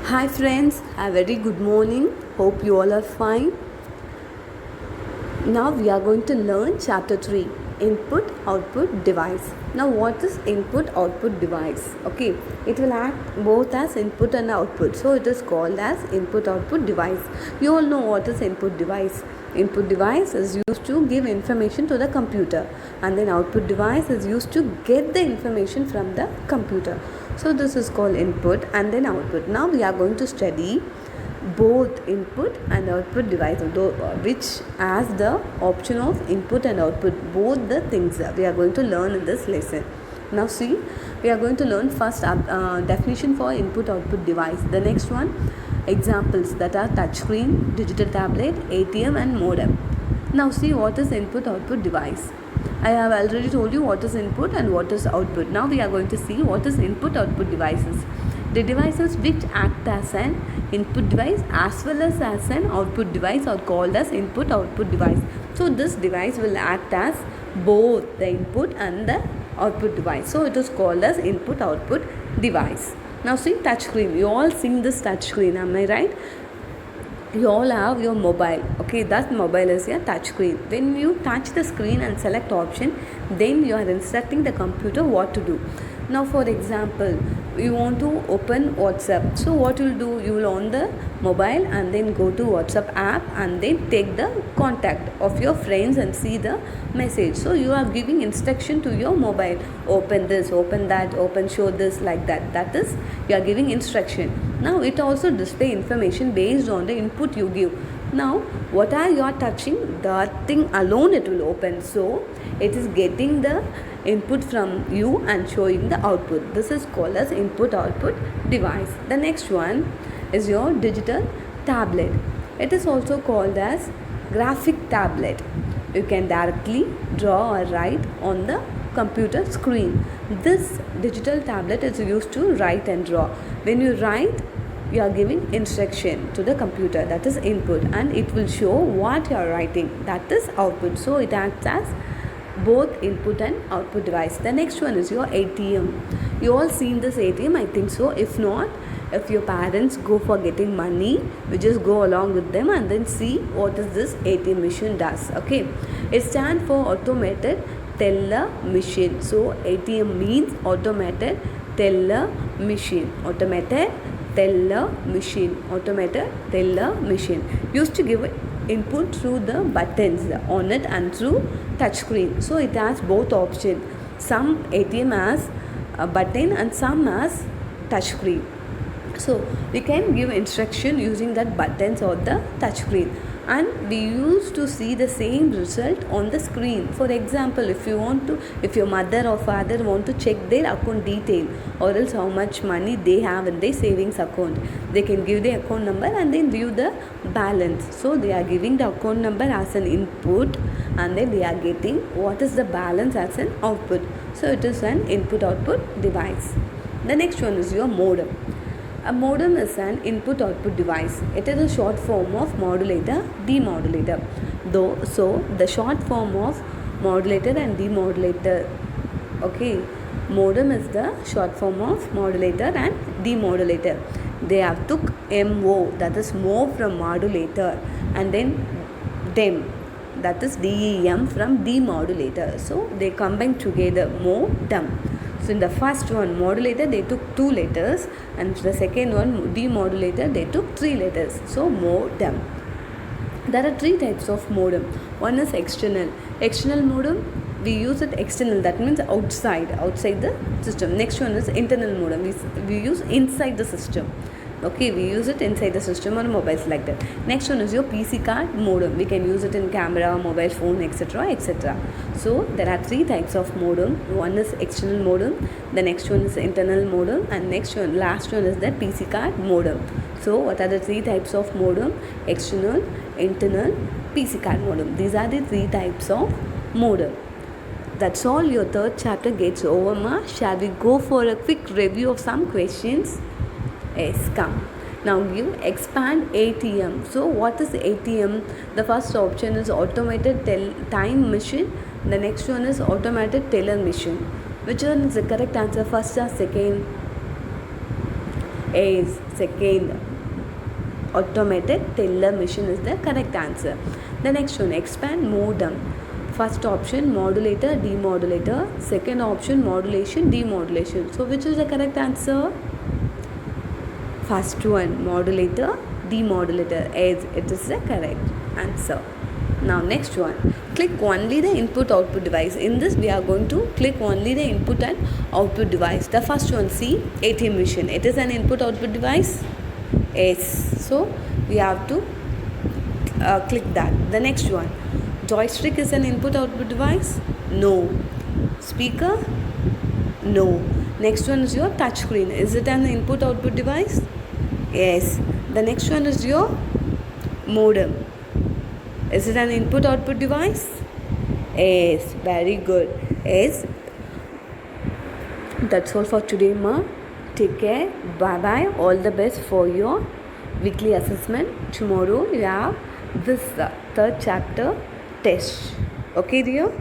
Hi friends, a very good morning. Hope you all are fine. Now we are going to learn chapter 3, input output device. Now what is input output device? Okay, it will act both as input and output. So it is called as input output device. You all know what is input device. Input device is used to give information to the computer, and then output device is used to get the information from the computer. So this is called input and then output. Now we are going to study both input and output device, which has the option of input and output, both the things we are going to learn in this lesson. Now see, we are going to learn first definition for input output device. The next one, examples that are touchscreen, digital tablet, ATM and modem. Now see, what is input output device. I have already told you what is input and what is output. Now we are going to see what is input output devices. The devices which act as an input device as well as an output device are called as input output device. So this device will act as both the input and the output device. So it is called as input output device. Now see, touch screen. You all seen this touch screen, am I right? You all have your mobile. Okay, that mobile is your touch screen. When you touch the screen and select option, then you are instructing the computer what to do. Now for example, you want to open WhatsApp. So what you will do, you will on the mobile and then go to WhatsApp app and then take the contact of your friends and see the message. So you are giving instruction to your mobile, open this, open that, open show this, like that. That is, you are giving instruction. Now it also display information based on the input you give. Now what are you touching, that thing alone it will open. So it is getting the input from you and showing the output. This is called as input output device. The next one is your digital tablet. It is also called as graphic tablet. You can directly draw or write on the computer screen. This digital tablet is used to write and draw. When you write, you are giving instruction to the computer, that is input, and it will show what you are writing, that is output. So it acts as both input and output device. The next one is your ATM. You all seen this ATM, I think so. If not, if your parents go for getting money, you just go along with them and then see what is this ATM machine does. Okay, it stands for automated teller machine. So ATM means automated teller machine. Automated teller machine. Automated teller machine used to give input through the buttons on it and through touch screen. So it has both options. Some ATM has a button and some has touch screen. So we can give instruction using that buttons or the touch screen, and we used to see the same result on the screen. For example, if your mother or father want to check their account detail or else how much money they have in their savings account, they can give the account number and then view the balance. So they are giving the account number as an input and then they are getting what is the balance as an output. So it is an input output device. The next one is your modem. A modem is an input-output device. It is a short form of modulator, demodulator. So the short form of modulator and demodulator. Okay, modem is the short form of modulator and demodulator. They have took MO, that is more from modulator, and then DEM, that is DEM from demodulator. So they combine together, modem. So in the first one, modulator, they took 2 letters, and the second one, demodulator, they took 3 letters. So modem. There are 3 types of modem. One is external. External modem, we use it external, that means outside the system. Next one is internal modem. We use inside the system. Okay, we use it inside the system or mobiles, like that. Next one is your PC card modem. We can use it in camera, mobile phone, etc., etc. So there are 3 types of modem. One is external modem, the next one is internal modem, and last one is the PC card modem. So what are the 3 types of modem? External, internal, PC card modem. These are the 3 types of modem. That's all. Your third chapter gets over, ma. Shall we go for a quick review of some questions? Yes, come. Now you expand ATM. So what is ATM? The first option is automated time machine. The next one is automated teller machine. Which one is the correct answer? First or second? is second. Automated teller machine is the correct answer. The next one, expand modem. First option modulator, demodulator. Second option modulation, demodulation. So which is the correct answer? First one, modulator, demodulator, is it is the correct answer. Now next one, click only the input output device. In this we are going to click only the input and output device. The first one, see, ATM machine, it is an input output device. Yes, so we have to click that. The next one, joystick is an input output device. No. Speaker, no. Next one is your touch screen, is it an input output device? Yes. The next one is your modem, is it an input output device? Yes, very good. Yes. That's all for today, ma. Take care. Bye bye. All the best for your weekly assessment. Tomorrow you have this third chapter test. Okay, dear?